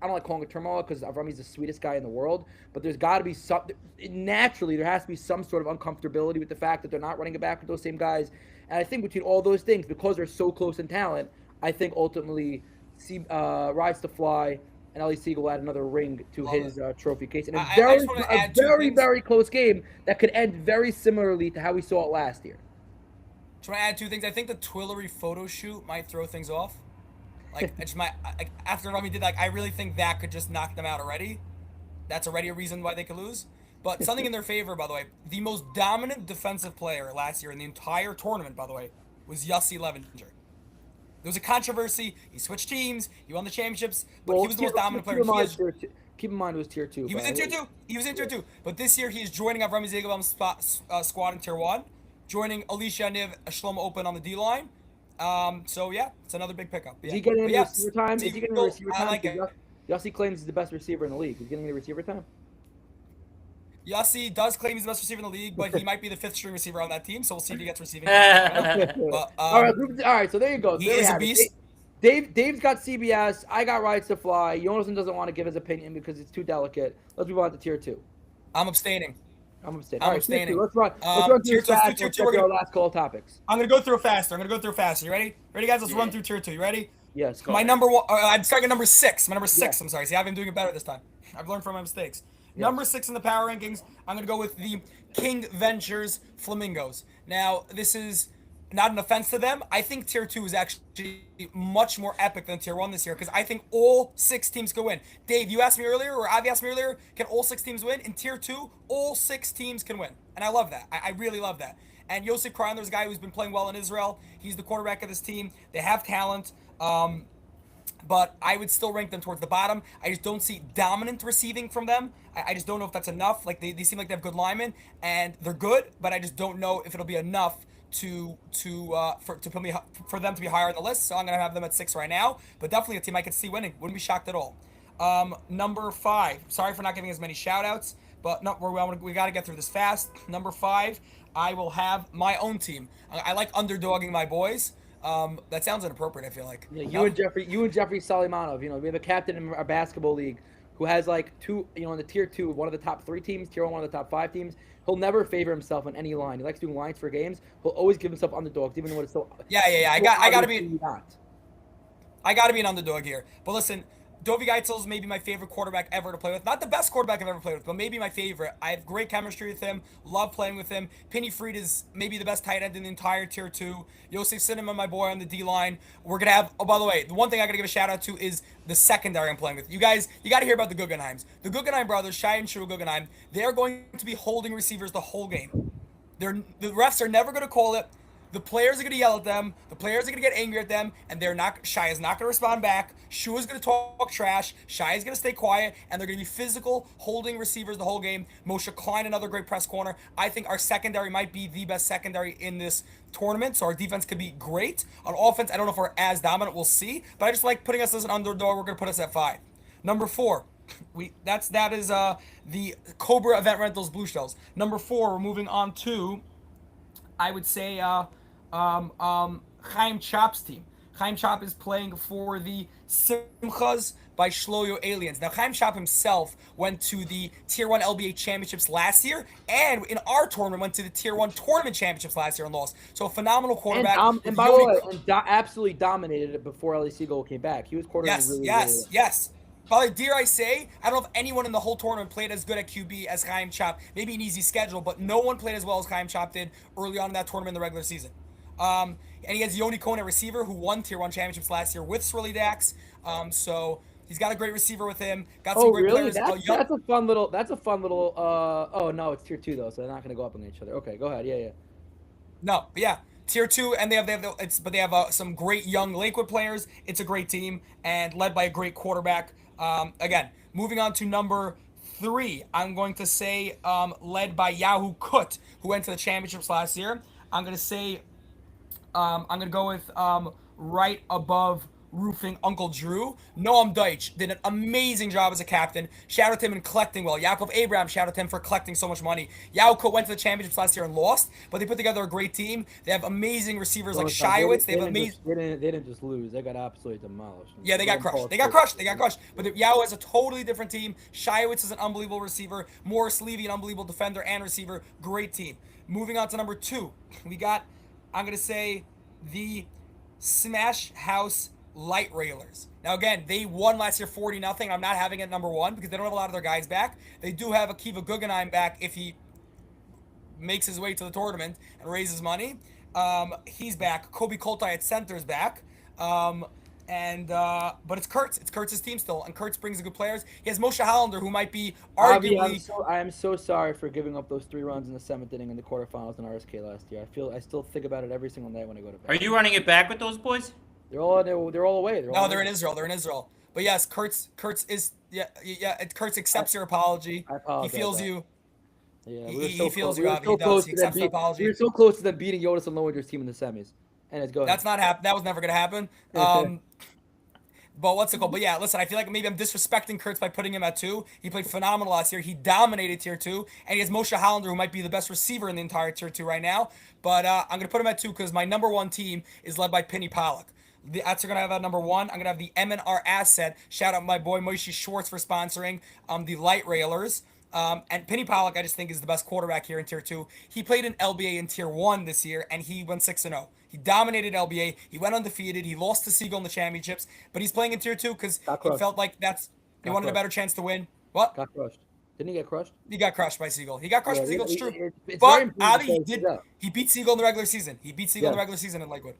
I don't like calling it turmoil because Avrami's the sweetest guy in the world, but there's got to be some, naturally, there has to be some sort of uncomfortability with the fact that they're not running it back with those same guys. And I think between all those things, because they're so close in talent, I think ultimately Rise to Fly and Ellie Siegel will add another ring to his trophy case. And a very close game that could end very similarly to how we saw it last year. Just want to add two things. I think the Twillery photo shoot might throw things off. Like, it's after Rami did, I really think that could just knock them out already. That's already a reason why they could lose. But something in their favor, by the way, the most dominant defensive player last year in the entire tournament, by the way, was Yossi Levinger. There was a controversy. He switched teams. He won the championships, but he was the most dominant player. Keep in mind it was tier 2. He was in tier 2. He was in tier 2. But this year he is joining up Rami Zegelbaum's squad in tier 1, joining Alicia Niv, Shlomo Open on the D line. So yeah, it's another big pickup. Yeah. Is he getting into receiver time? Is he getting into receiver time? I like it. Yossi claims he's the best receiver in the league. He's getting into receiver time. Yossi does claim he's the best receiver in the league, but he might be the 5th string receiver on that team, so we'll see if he gets receiving time. But, all right, so there you go. He is a beast. Dave's got CBS. I got Rides to Fly. Jonathan doesn't want to give his opinion because it's too delicate. Let's move on to tier 2. I'm abstaining. All right, abstaining. Tier 2. Let's run through fast. Let's get our last call topics. I'm going to go through it faster. You ready? Ready, guys? Let's run through tier 2. You ready? Yes. My number 1. I'm starting at number 6. My number 6. I'm sorry. See, I've been doing it better this time. I've learned from my mistakes. Yes. Number 6 in the power rankings, I'm going to go with the King Ventures Flamingos. Now, this is not an offense to them. I think tier 2 is actually much more epic than tier 1 this year because I think all 6 teams can win. Dave, you asked me earlier, or Avi asked me earlier, can all 6 teams win? In tier 2, all 6 teams can win. And I love that. I really love that. And Yosef Kreindler's a guy who's been playing well in Israel. He's the quarterback of this team. They have talent. But I would still rank them towards the bottom. I just don't see dominant receiving from them. I just don't know if that's enough. Like they seem like they have good linemen and they're good, but I just don't know if it'll be enough for them to be higher on the list. So I'm gonna have them at 6 right now. But definitely a team I could see winning. Wouldn't be shocked at all. Number 5. Sorry for not giving as many shout outs, but no, we got to get through this fast. Number 5, I will have my own team. I like underdogging my boys. That sounds inappropriate, I feel like. Yeah, you and Jeffrey Salimanov, we have a captain in our basketball league who has like 2, in the tier 2, one of the top 3 teams, tier 1 of the top 5 teams. He'll never favor himself on any line. He likes doing lines for games. He'll always give himself underdogs, even when it's so. Yeah. I gotta be an underdog here. But listen, Dovi Geitzel is maybe my favorite quarterback ever to play with. Not the best quarterback I've ever played with, but maybe my favorite. I have great chemistry with him. Love playing with him. Penny Fried is maybe the best tight end in the entire tier 2. Yosef Cinema, my boy on the D-line. We're going to have, oh, by the way, the one thing I got to give a shout out to is the secondary I'm playing with. You guys, you got to hear about the Guggenheims. The Guggenheim brothers, Shai and Shua Guggenheim, they're going to be holding receivers the whole game. The refs are never going to call it. The players are going to yell at them. The players are going to get angry at them, and Shai is not going to respond back. Shua's going to talk trash. Shai is going to stay quiet, and they're going to be physical, holding receivers the whole game. Moshe Klein, another great press corner. I think our secondary might be the best secondary in this tournament, so our defense could be great. On offense, I don't know if we're as dominant. We'll see, but I just like putting us as an underdog. We're going to put us at 5. Number 4. That is the Cobra Event Rentals Blue Shells. Number 4, we're moving on to, I would say, Chaim Chop's team. Chaim Chop is playing for the Simchas by Shloyo Aliens. Now, Chaim Chop himself went to the Tier 1 LBA Championships last year, and in our tournament went to the Tier 1 Tournament Championships last year and lost. So a phenomenal quarterback. And by the way, absolutely dominated it before Ellie Siegel came back. He was quarterback really well. Yes. Probably, dare I say, I don't know if anyone in the whole tournament played as good at QB as Chaim Chop. Maybe an easy schedule, but no one played as well as Chaim Chop did early on in that tournament in the regular season. And he has Yoni Cohen at receiver, who won Tier 1 championships last year with Swirly Dax. So he's got a great receiver with him. Got some great players. That's a fun little. Oh no, it's Tier 2 though, so they're not going to go up against each other. Okay, go ahead. Yeah. No, but yeah, Tier 2, and they have some great young Lakewood players. It's a great team and led by a great quarterback. Again, moving on to number 3, I'm going to say led by Yahoo Kut, who went to the championships last year. I'm going to say I'm going to go with right above Roofing Uncle Drew. Noam Deitch did an amazing job as a captain. Shout out to him in collecting well. Yaakov Abraham, shout out to him for collecting so much money. Yaoko went to the championships last year and lost, but they put together a great team. They have amazing receivers like Shiowitz. They have amazing. They didn't just lose. They got absolutely demolished. Yeah, they got crushed. They got crushed. They got crushed. But Yao is a totally different team. Shiowitz is an unbelievable receiver. Morris Levy, an unbelievable defender and receiver. Great team. Moving on to number 2, we got, I'm going to say, the Smash House Light Railers. Now, again, they won last year 40-0. I'm not having it number 1 because they don't have a lot of their guys back. They do have Akiva Guggenheim back if he makes his way to the tournament and raises money. He's back. Kobe Koltai at center's back. But it's Kurtz. It's Kurtz's team still, and Kurtz brings the good players. He has Moshe Hollander, who might be arguably. I am so sorry for giving up those 3 runs in the 7th inning in the quarterfinals in RSK last year. I still think about it every single night when I go to bed. Are you running it back with those boys? They're all away. They're in Israel. They're in Israel. But yes, Kurtz is Kurtz accepts your apology. I apologize. He feels you. Yeah, he feels you, Avi. He does. He accepts the apology. We were so close to them beating Jonas and Lowenger's team in the semis, and it's going. That's not That was never gonna happen. But what's it called? But yeah, listen, I feel like maybe I'm disrespecting Kurtz by putting him at 2. He played phenomenal last year. He dominated Tier 2. And he has Moshe Hollander, who might be the best receiver in the entire Tier 2 right now. But I'm going to put him at 2 because my number 1 team is led by Penny Pollock. That's going to have at number 1. I'm going to have the M&R Asset. Shout out my boy Moshe Schwartz for sponsoring the Light Railers. And Penny Pollock, I just think, is the best quarterback here in Tier 2. He played in LBA in Tier 1 this year, and he went 6-0. He dominated LBA. He went undefeated. He lost to Siegel in the championships, but he's playing in Tier 2 because he felt like he wanted a better chance to win. What? Got crushed. Didn't he get crushed? He got crushed by Siegel. He got crushed by Siegel. It's true. It's But Avi, he beat Siegel in the regular season. He beat Siegel in the regular season in Lakewood.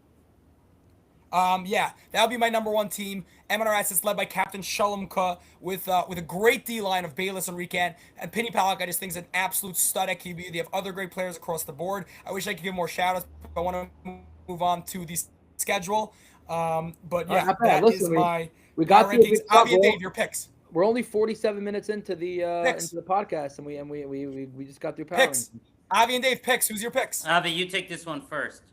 Yeah, that would be my number 1 team. M&R Assets led by Captain Shalom Ka with a great D-line of Bayless and Rican. And Penny Pollock, I just think, is an absolute stud at QB. They have other great players across the board. I wish I could give more shout-outs, but I want to move on to the schedule. But yeah, we got rankings. Avi and Dave, your picks. We're only 47 minutes into the podcast, and we just got through power picks. Avi and Dave, picks. Who's your picks? Avi, you take this one first.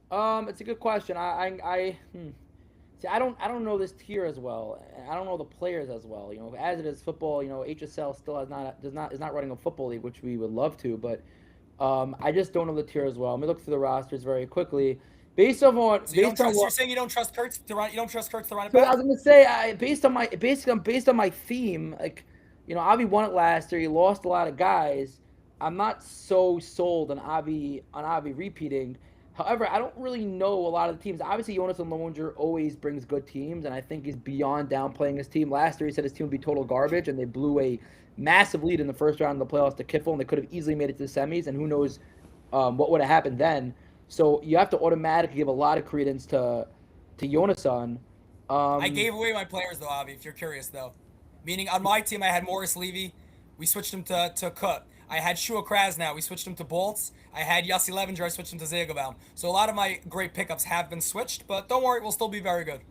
It's a good question. See, I don't know this tier as well. I don't know the players as well. You know, as it is football, you know, HSL still is not running a football league, which we would love to, but I just don't know the tier as well. Let me look through the rosters very quickly. Based on what, you're saying you don't trust Kurtz to run. You don't trust Kurtz to run it back. back. I was gonna say, based on my theme, like, you know, Avi won it last year. He lost a lot of guys. I'm not so sold on Avi repeating. However, I don't really know a lot of the teams. Obviously, Jonas and Lowenger always brings good teams, and I think he's beyond downplaying his team. Last year, he said his team would be total garbage, and they blew a massive lead in the first round of the playoffs to Kiffle, and they could have easily made it to the semis, and who knows what would have happened then. So you have to automatically give a lot of credence to Jonason. I gave away my players, though, Avi, if you're curious, though. Meaning, on my team, I had Morris Levy. We switched him to Kut. I had Shua Krasnow. We switched him to Bolts. I had Yossi Levenger. I switched him to Zagabaum. So a lot of my great pickups have been switched, but don't worry, we'll still be very good.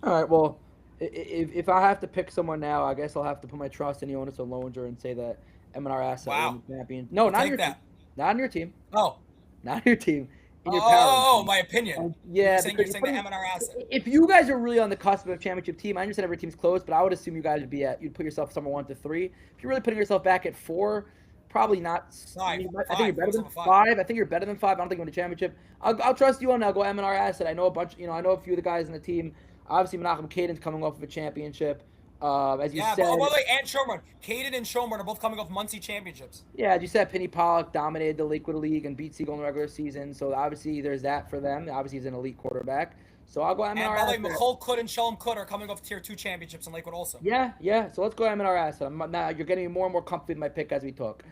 All right, well, if I have to pick someone now, I guess I'll have to put my trust in Jonas and Lowenger and say that M&R Asset will be champion. No, not your team. Not on your team. Oh. Not your team. In your power my opinion. Yeah. You're saying the M&R Asset. If you guys are really on the cusp of a championship team, I understand every team's close, but I would assume you guys you'd put yourself somewhere 1 to 3. If you're really putting yourself back at 4, probably not. 5. I think you're better than 5. I think you're better than 5. I don't think you win the championship. I'll trust you on that. I'll go M&R Asset. I know I know a few of the guys in the team. Obviously, Menachem Caden's coming off of a championship. As you said. Yeah, by the way, and Schoenborn. Caden and Schoenborn are both coming off Muncie championships. Yeah, as you said, Penny Pollock dominated the Lakewood League and beat Siegel in the regular season. So obviously, there's that for them. Obviously, he's an elite quarterback. So I'll go M&R Asset. And by the way, McCole Kut and Shalom Kut are coming off Tier 2 championships in Lakewood also. Yeah. So let's go M&R Asset. Now you're getting me more and more comfy in my pick as we talk.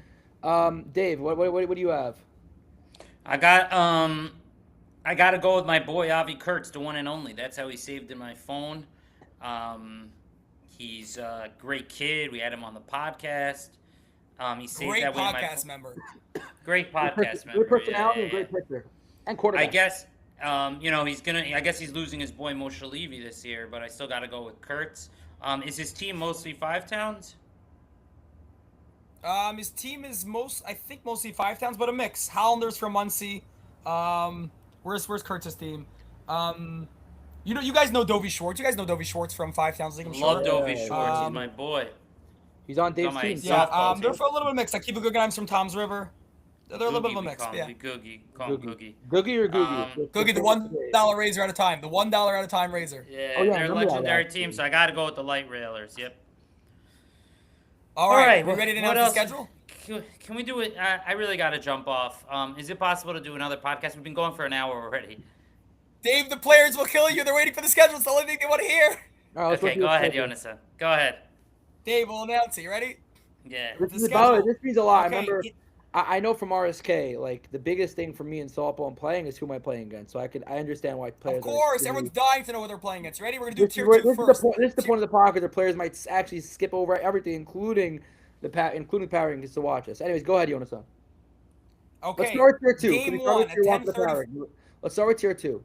Dave, what do you have? I gotta go with my boy Avi Kurtz, the one and only. That's how he saved in my phone. He's a great kid. We had him on the podcast. He saved great that podcast member. Great podcast member. Great personality and great pitcher. And quarterback. I guess I guess he's losing his boy Moshe Levy this year, but I still gotta go with Kurtz. Is his team mostly 5 towns? His team is mostly 5 towns, but a mix. Hollanders from Muncie. Where's Kurtz's team? You guys know Dovey Schwartz. You guys know Dovey Schwartz from 5 Towns League, I'm Love sure. Dovey Schwartz. He's Um, my boy. He's on Dave's my team. son. Yeah, Softball they're team. for a little bit of a mix. I keep a good guy from Tom's River. They're a little bit of a We mix. call Yeah. him Googie. Call him Googie. Googie or Googie? Googie, the $1 razor at a time. The $1 at a time razor. Yeah, Oh, yeah, I they're a remember that, legendary actually. team, so I got to go with the light railers. Yep. All right, we well, ready to what announce the else? schedule? Can we do it? I really got to jump off. Is it possible to do another podcast? We've been going for an hour already. Dave, the players will kill you. They're waiting for the schedule. It's the only thing they want to hear. All right, let's Okay, through go the ahead, schedule. Jonasa. Go ahead. Dave will announce it. You ready? Yeah. This The is about schedule. this means a lot. Okay, I remember. it- I know from RSK, like the biggest thing for me in softball and playing is who am I playing against. So I understand why players. Of course, everyone's dying to know what they're playing against. Ready? We're going to do This, tier is, 2 this, first. is the point, this is the point of the podcast. The players might actually skip over everything, including the power rankings to watch us. Anyways, go ahead, Jonas. Okay. Let's start with tier 2. Game Can we start 1 with at tier 1 for the 10:30. power ranking? Let's start with tier 2.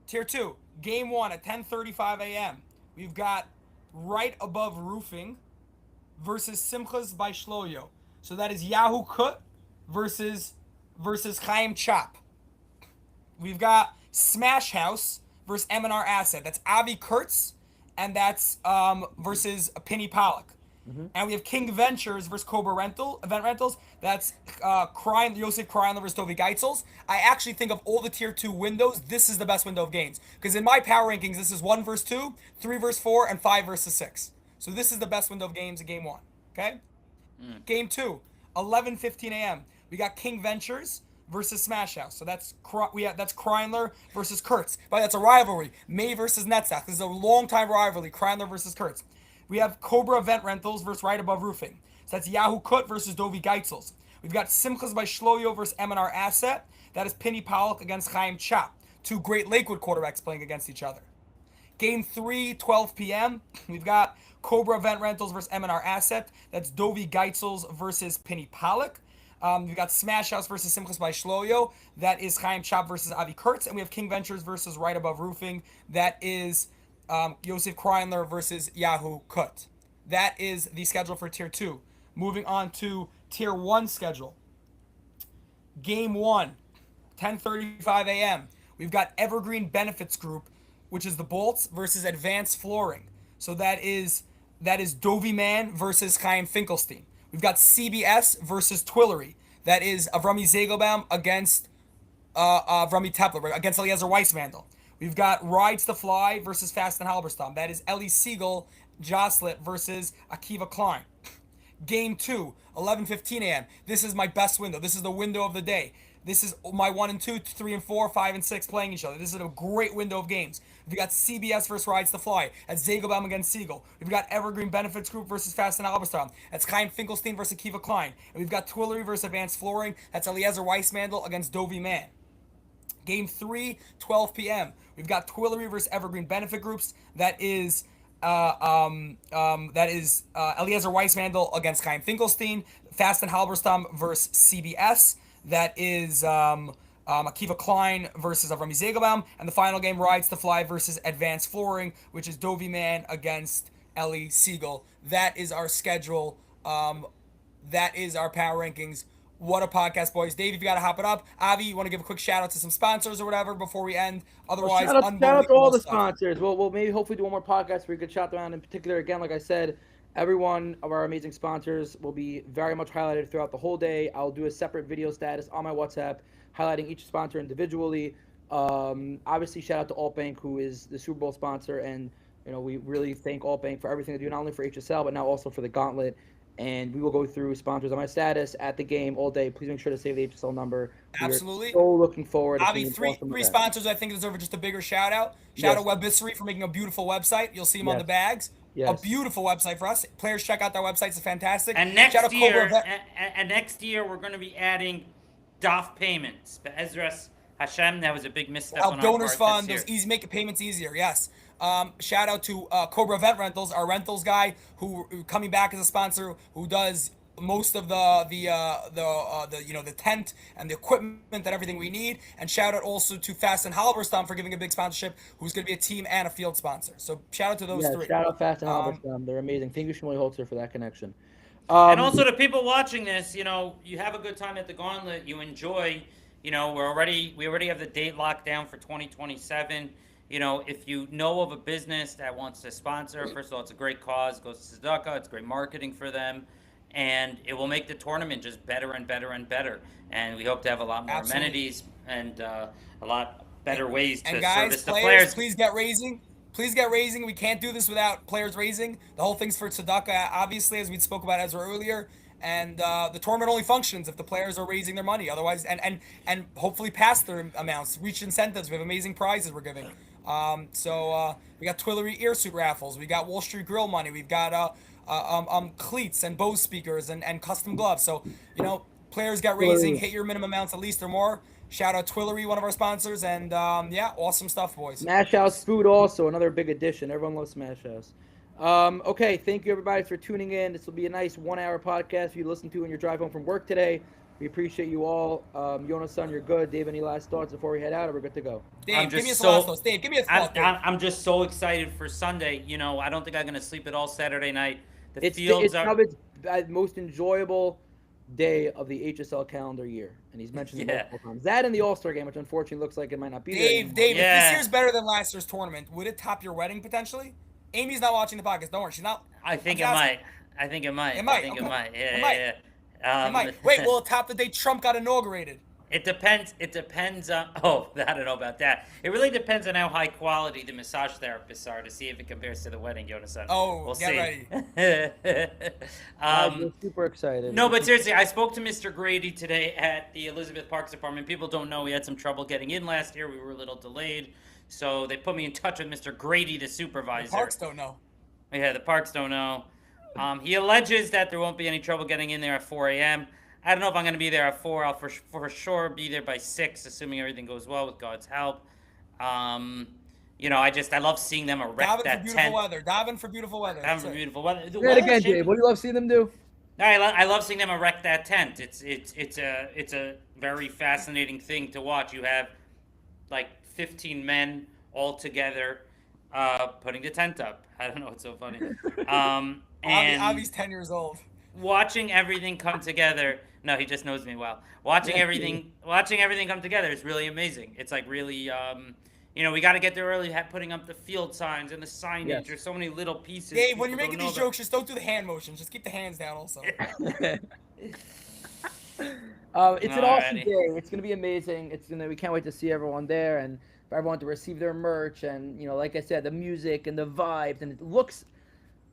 Tier 2, game 1 at 10:35 a.m. We've got Right Above Roofing versus Simchas by Shloyo. So that is Yahoo Kut versus Chaim Chop. We've got Smash House versus M&R Asset. That's Avi Kurtz, and that's versus Penny Pollock. And we have King Ventures versus Cobra Event Rentals. That's Yosef Kreindler versus Tovi Geitzels. I actually think of all the tier 2 windows, this is the best window of games. Because in my power rankings, this is 1 versus 2, 3 versus 4, and 5 versus 6. So this is the best window of games in game 1. Okay? Game 2, 11:15 a.m. We got King Ventures versus Smash House. So that's Kreindler versus Kurtz. But that's a rivalry. May versus Netzach. This is a long-time rivalry. Kreindler versus Kurtz. We have Cobra Event Rentals versus Right Above Roofing. So that's Yahoo Kut versus Dovi Geitzels. We've got Simchas by Shloyo versus M&R Asset. That is Penny Pollock against Chaim Chop. 2 Great Lakewood quarterbacks playing against each other. Game 3, 12 p.m. We've got Cobra Event Rentals versus M&R Asset. That's Dovi Geitzels versus Penny Pollock. We've got Smash House versus Simchas by Shloyo. That is Chaim Chop versus Avi Kurtz. And we have King Ventures versus Right Above Roofing. That is Yosef Kreindler versus Yahoo Kut. That is the schedule for Tier 2. Moving on to Tier 1 schedule. Game 1, 10:35 a.m. We've got Evergreen Benefits Group, which is the Bolts versus Advanced Flooring. So that is Dovi Man versus Chaim Finkelstein. We've got CBS versus Twillery. That is Avrami Zegelbaum against Avrami Tepler, against Eliezer Weissmandel. We've got Rides to Fly versus Fast and Halberstam. That is Ellie Siegel, Joslet versus Akiva Klein. Game 2, 11:15 a.m. This is my best window. This is the window of the day. This is my 1 and 2, 3 and 4, 5 and 6 playing each other. This is a great window of games. We've got CBS versus Rides to Fly. That's Zegelbaum against Siegel. We've got Evergreen Benefits Group versus Fast and Halberstam. That's Chaim Finkelstein versus Akiva Klein. And we've got Twillery versus Advanced Flooring. That's Eliezer Weissmandel against Dovi Man. Game 3, 12 p.m. We've got Twillery versus Evergreen Benefit Groups. That is Eliezer Weissmandel against Chaim Finkelstein. Fast and Halberstam versus CBS. That is Akiva Klein versus Avrami Zegelbaum. And the final game, Rides to Fly versus Advanced Flooring, which is Dovi Man against Ellie Siegel. That is our schedule. That is our power rankings. What a podcast, boys. Dave, if you got to hop it up. Avi, you want to give a quick shout out to some sponsors or whatever before we end? Otherwise, Shout out to all the stuff. sponsors. We'll maybe hopefully do one more podcast where we could shout them out in particular. Again, like I said, every one of our amazing sponsors will be very much highlighted throughout the whole day. I'll do a separate video status on my WhatsApp highlighting each sponsor individually. Obviously, shout out to Altbank, who is the Super Bowl sponsor, and we really thank Altbank for everything they do, not only for HSL but now also for the Gauntlet. And we will go through sponsors on my status at the game all day. Please make sure to save the HSL number. Absolutely. We're so looking forward to Avi, seeing three awesome three event. sponsors I think deserve just a bigger shout out. Shout out Webissery for making a beautiful website. You'll see them on the bags. Yes. A beautiful website for us. Players, check out their websites. It's fantastic. And Shout out next year we're going to be adding DOF payments. Ezras Hashem, that was a big misstep on our Donors part Fund, this those year. easy make payments easier. Yes. Shout out to Cobra Event Rentals, our rentals guy, who coming back as a sponsor, who does most of the tent and the equipment and everything we need. And shout out also to Fast and Halberstam for giving a big sponsorship, who's going to be a team and a field sponsor. So shout out to those three. Shout out Fast and Halberstam. They're amazing. Thank you, Shmuel Holzer, for that connection. And also to people watching this, you have a good time at the Gauntlet. You enjoy. We already have the date locked down for 2027. if you know of a business that wants to sponsor, first of all, it's a great cause. It goes to Tzedakah. It's great marketing for them, and it will make the tournament just better and better and better. And we hope to have a lot more Absolutely. amenities and a lot better ways to And guys, service the players. please get raising. Please get raising. We can't do this without players raising. The whole thing's for tzedakah, obviously, as we spoke about Ezra earlier. And the tournament only functions if the players are raising their money. Otherwise, and hopefully past their amounts, reach incentives. We have amazing prizes we're giving. So we got Twillery earsuit raffles. We got Wall Street Grill money. We've got cleats and Bose speakers and custom gloves. So players got raising. Hit your minimum amounts at least or more. Shout out Twillery, one of our sponsors, and yeah, awesome stuff, boys. Smash House food also another big addition. Everyone loves Smash House. Okay, thank you everybody for tuning in. This will be a nice 1-hour podcast for you to listen to when you drive home from work today. We appreciate you all. Jonas-san, you're good. Dave, any last thoughts before we head out, or we're good to go? Dave, give me some last thoughts. Dave, give me a thought. I'm just so excited for Sunday. I don't think I'm going to sleep at all Saturday night. It's probably the most enjoyable day of the HSL calendar year, and he's mentioned it multiple times. That and the All-Star game, which unfortunately looks like it might not be Dave, there. Dave, if this year's better than last year's tournament, would it top your wedding potentially? Amy's not watching the podcast. Don't worry, she's not. I think it might. I think it might. It might. I think Okay. it might. It Yeah, might. yeah. It might. Wait, will it top the day Trump got inaugurated? It depends. It depends on. Oh, I don't know about that. It really depends on how high quality the massage therapists are to see if it compares to the wedding, Jonas-san. Oh, we'll get ready. I'm super excited. No, but seriously, I spoke to Mr. Grady today at the Elizabeth Parks Department. People don't know we had some trouble getting in last year. We were a little delayed, so they put me in touch with Mr. Grady, the supervisor. The Parks don't know. Yeah, the Parks don't know. He alleges that there won't be any trouble getting in there at 4 a.m. I don't know if I'm going to be there at 4. I'll for sure be there by 6, assuming everything goes well with God's help. I love seeing them erect that tent. Diving for beautiful weather. Diving for beautiful weather. Say it again, Dave. What do you love seeing them do? I love seeing them erect that tent. It's a very fascinating thing to watch. You have like 15 men all together putting the tent up. I don't know. It's so funny. And Avi's 10 years old. Watching everything come together. No, he just knows me well. Watching everything come together is really amazing. It's like really, we got to get there early, putting up the field signs and the signage. Yes. There's so many little pieces. Dave, when you're making these jokes, just don't do the hand motions. Just keep the hands down also. It's an awesome day. It's gonna be amazing. We can't wait to see everyone there and for everyone to receive their merch and like I said, the music and the vibes, and it looks,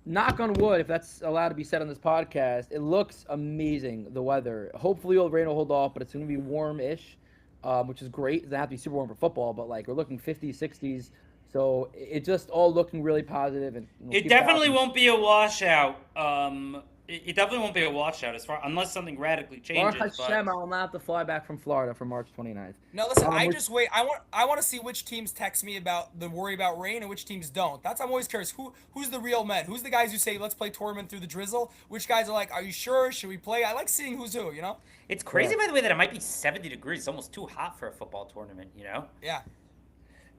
knock on wood, if that's allowed to be said on this podcast, it looks amazing. The weather. Hopefully, rain will hold off, but it's gonna be warm-ish, which is great. It doesn't have to be super warm for football, but like we're looking 50s, 60s. So it's just all looking really positive, and it definitely won't be a washout. It definitely won't be a washout unless something radically changes. Baruch Hashem, I will not have to fly back from Florida for March 29th. No, listen, I just wait. I want to see which teams text me about the worry about rain and which teams don't. I'm always curious. Who's the real men? Who's the guys who say let's play tournament through the drizzle? Which guys are like, are you sure? Should we play? I like seeing who's who. It's crazy by the way that it might be 70 degrees. It's almost too hot for a football tournament. Yeah.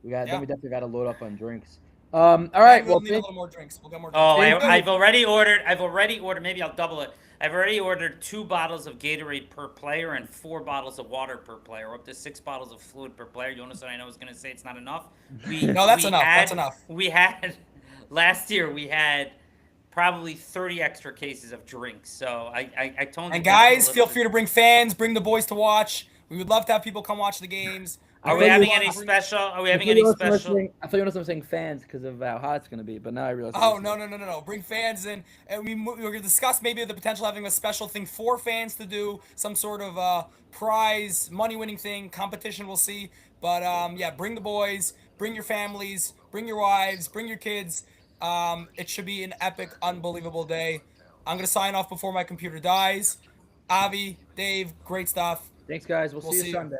Then we definitely got to load up on drinks. All right. We'll need a little more drinks. We'll get more drinks. Oh, I've already ordered. Maybe I'll double it. I've already ordered 2 bottles of Gatorade per player and 4 bottles of water per player, up to 6 bottles of fluid per player. Jonas, I know, was going to say it's not enough. No, that's enough. That's enough. We had last year. We had probably 30 extra cases of drinks. So I told. And guys, feel free to bring fans. Bring the boys to watch. We would love to have people come watch the games. Are we having any special? I thought Jonas was saying fans because of how hot it's going to be, but now I realize. Oh, no. Bring fans in. And we're going to discuss maybe the potential of having a special thing for fans to do, some sort of prize, money-winning thing, competition, we'll see. But, bring the boys, bring your families, bring your wives, bring your kids. It should be an epic, unbelievable day. I'm going to sign off before my computer dies. Avi, Dave, great stuff. Thanks, guys. We'll see you Sunday.